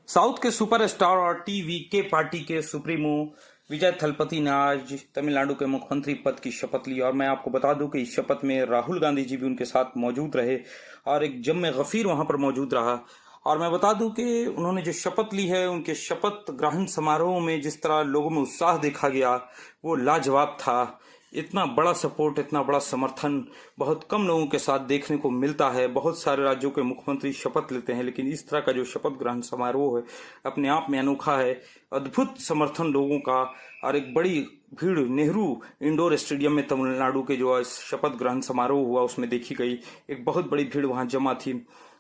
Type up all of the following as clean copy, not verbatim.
South के superstar और TV के पार्टी के सुप्रीमो विजय थलपति ने आज तमिलनाडु के मुख्यमंत्री पद की शपथ ली। और मैं आपको बता दूं कि इस शपथ में राहुल गांधी जी भी उनके साथ मौजूद रहे और एक जम्मे गफीर वहां पर मौजूद रहा। और मैं बता दूं कि उन्होंने जो शपथ ली है, उनके शपथ ग्रहण समारोह में जिस तरह लोगों में उत्साह देखा गया वो लाजवाब था। इतना बड़ा सपोर्ट, इतना बड़ा समर्थन बहुत कम लोगों के साथ देखने को मिलता है। बहुत सारे राज्यों के मुख्यमंत्री शपथ लेते हैं, लेकिन इस तरह का जो शपथ ग्रहण समारोह है अपने आप में अनोखा है। अद्भुत समर्थन लोगों का और एक बड़ी भीड़ नेहरू इंडोर स्टेडियम में तमिलनाडु के जो शपथ ग्रहण समारोह हुआ उसमें देखी गई। एक बहुत बड़ी भीड़ वहां जमा थी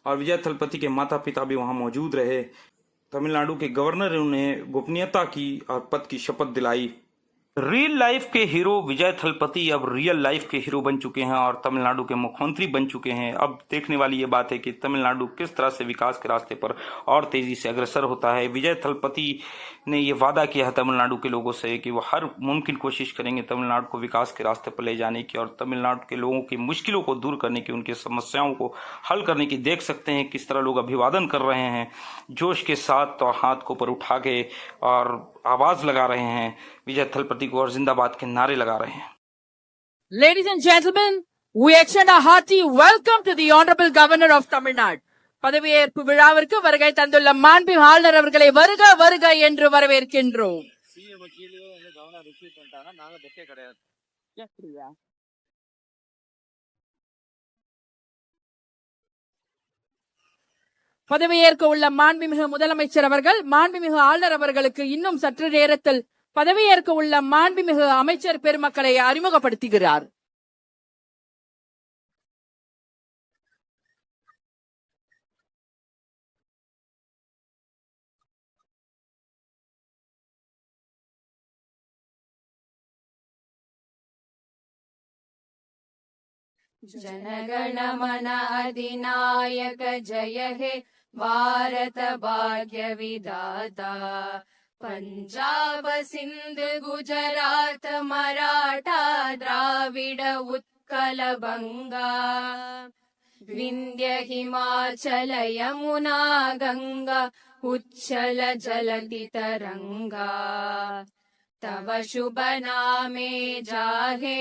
और विजय थलपति के माता पिता भी वहां मौजूद रहे। तमिलनाडु के गवर्नर ने उन्हें गोपनीयता की और पद की शपथ दिलाई। रियल लाइफ के हीरो विजय थलपति अब रियल लाइफ के हीरो बन चुके हैं और तमिलनाडु के मुख्यमंत्री बन चुके हैं। अब देखने वाली ये बात है कि तमिलनाडु किस तरह से विकास के रास्ते पर और तेजी से अग्रसर होता है। विजय थलपति ने ये वादा किया है तमिलनाडु के लोगों से कि वो हर मुमकिन कोशिश करेंगे तमिलनाडु को विकास के रास्ते पर ले जाने की और तमिलनाडु के लोगों की मुश्किलों को दूर करने की, उनकी समस्याओं को हल करने की। देख सकते हैं किस तरह लोग अभिवादन कर रहे हैं, जोश के साथ तो हाथ को ऊपर उठा के और आवाज लगा रहे हैं विजय थलपति को और जिंदाबाद के नारे लगा रहे हैं। Ladies and gentlemen, we extend a hearty welcome to the Honorable Governor of Tamil Nadu. பதவியேற்பு விழாவிற்கு வருகை தந்துள்ள மாண்புமிகு ஆளுநர் அவர்களை வருக வருக என்று வரவேற்கின்றோம். பதவியேற்க உள்ள மாண்புமிகு முதலமைச்சர் அவர்கள் மாண்புமிகு ஆளுநர் அவர்களுக்கு இன்னும் சற்று நேரத்தில் பதவியேற்க உள்ள மாண்புமிகு அமைச்சர் பெருமக்களை அறிமுகப்படுத்துகிறார். जनगण मन अधिनायक जय हे भारत भाग्य विधाता। पंजाब सिंध गुजरात मराठा द्राविड उत्कल बंगा विंध्य हिमाचल यमुना गंगा उच्चल जलति तरंगा। तव शुभ नामे जाहे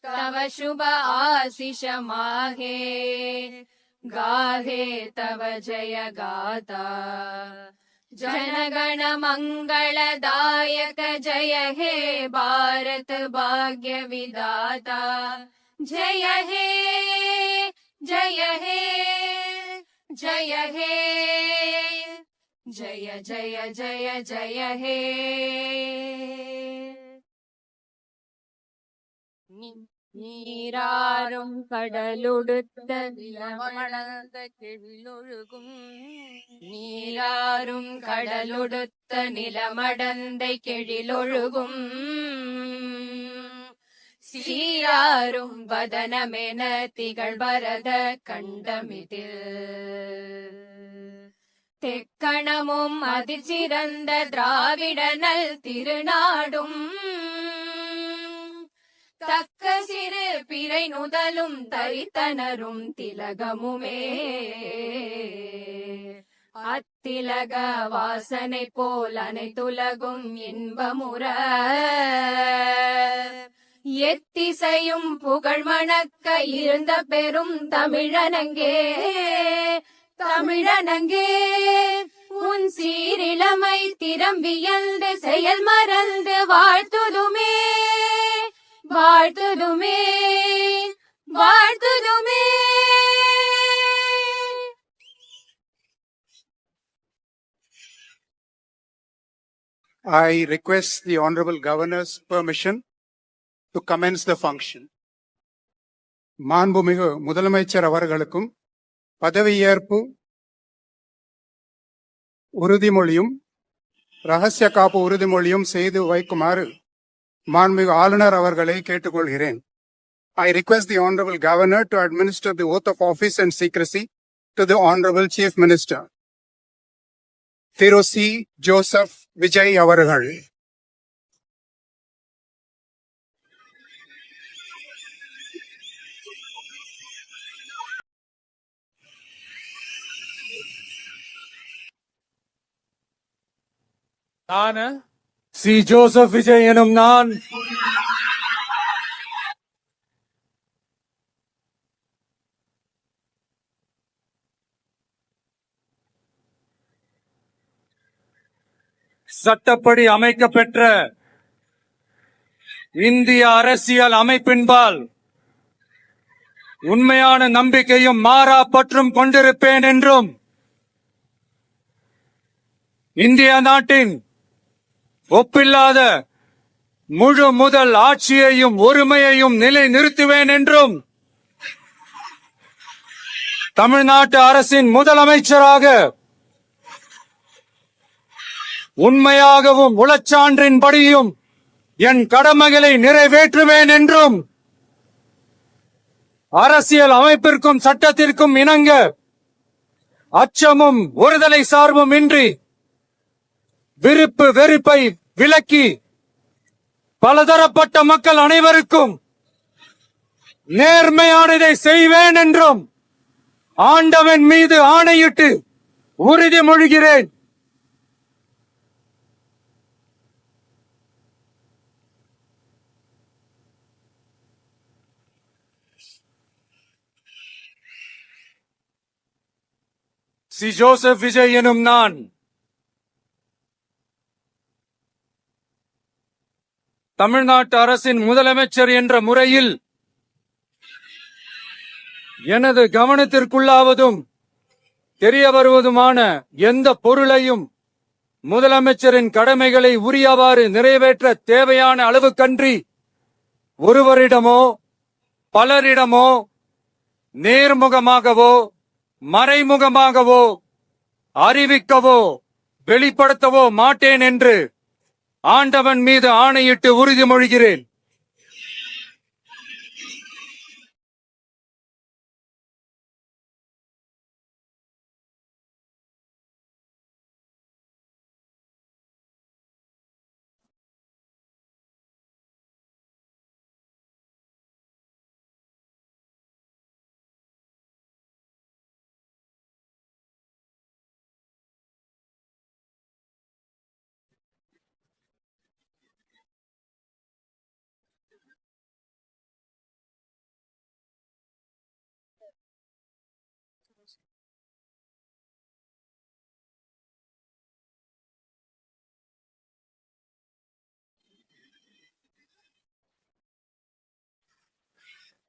तव शुभ आशीष माहे गाहे तव जय गाथा। जनगण मंगलदायक जय हे भारत भाग्य विधाता। जय हे जय हे जय हे जय जय जय जय हे। நீராறும் கடலுடுத்த நிலமடந்த கெழிலொழுகும் நீராறும் கடலுடுத்த நிலமடந்தை கெழிலொழுகும் சீராரும் வதனமென திகழ்வரத கண்டமிதில் தெக்கணமும் அதிசிறந்த திராவிடனல் திருநாடும் தக்க சிறு பிறை நுதலும் தரித்தனரும் திலகமுமே அத்திலக வாசனை போல் அனைத்துலகும் இன்பமுற எத்திசையும் புகழ் மணக்க இருந்த பெரும் தமிழனங்கே தமிழனங்கே உன் சீரிழமை திறம் வியந்து செயல் மறந்து வாழ்த்துதுமே வாழ்த்துதுமே வாழ்த்துதுமே. I request the Honorable Governor's permission to commence the function. மாண்புமிகு முதலமைச்சர் அவர்களுக்கும் பதவியேற்பு உறுதிமொழியும் ரகசிய காப்பு உறுதிமொழியும் செய்து வைக்குமாறு மாண்புமிகு ஆளுநர் அவர்களை கேட்டுக்கொள்கிறேன். I request the Honorable Governor to administer the oath of office and secrecy to the Honorable Chief Minister. Thiru C. Joseph Vijay அவர்கள். நான் சி ஜோசப் விஜய் எனும் நான் சட்டப்படி அமைக்கப்பெற்ற இந்திய அரசியல் அமைப்பின்பால் உண்மையான நம்பிக்கையும் மாறா பற்றும் கொண்டிருப்பேன் என்றும் இந்திய நாட்டின் ஒப்பில்லாத முழு முதல் ஆட்சியையும் ஒருமையையும் நிலை நிறுத்துவேன் என்றும் தமிழ்நாட்டு அரசின் முதலமைச்சராக உண்மையாகவும் உளச்சான்றின்படியும் என் கடமைகளை நிறைவேற்றுவேன் என்றும் அரசியல் அமைப்பிற்கும் சட்டத்திற்கும் இணங்க அச்சமும் ஒருதலை சார்பும் இன்றி விருப்பு வெறுப்பை விலக்கி பலதரப்பட்ட மக்கள் அனைவருக்கும் நேர்மையானதை செய்வேன் என்றும் ஆண்டவன் மீது ஆணையிட்டு உறுதிமொழிகிறேன். சி ஜோசப் விஜய் எனும் நான் தமிழ்நாட்டு அரசின் முதலமைச்சர் என்ற முறையில் எனது கவனத்திற்குள்ளாவதும் தெரிய வருவதுமான எந்த பொருளையும் முதலமைச்சரின் கடமைகளை உரியவாறு நிறைவேற்ற தேவையான அளவுக்கன்றி ஒருவரிடமோ பலரிடமோ நேர்முகமாகவோ மறைமுகமாகவோ அறிவிக்கவோ வெளிப்படுத்தவோ மாட்டேன் என்று ஆண்டவன் மீது ஆணையிட்டு உறுதிமொழிகிறேன்.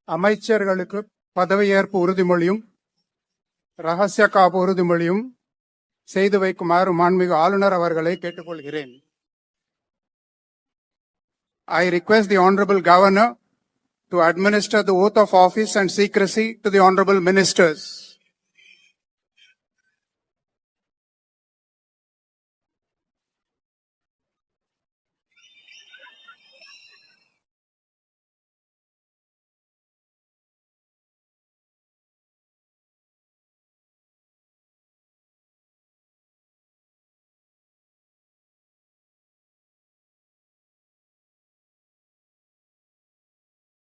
அமைச்சர்களுக்கு பதவியேற்பு உறுதிமொழியும் ரகசிய காப்பு உறுதிமொழியும் செய்து வைக்குமாறு மாண்புமிகு ஆளுநர் அவர்களை கேட்டுக்கொள்கிறேன். I request the Honorable Governor to administer the oath of office and secrecy to the Honorable Ministers.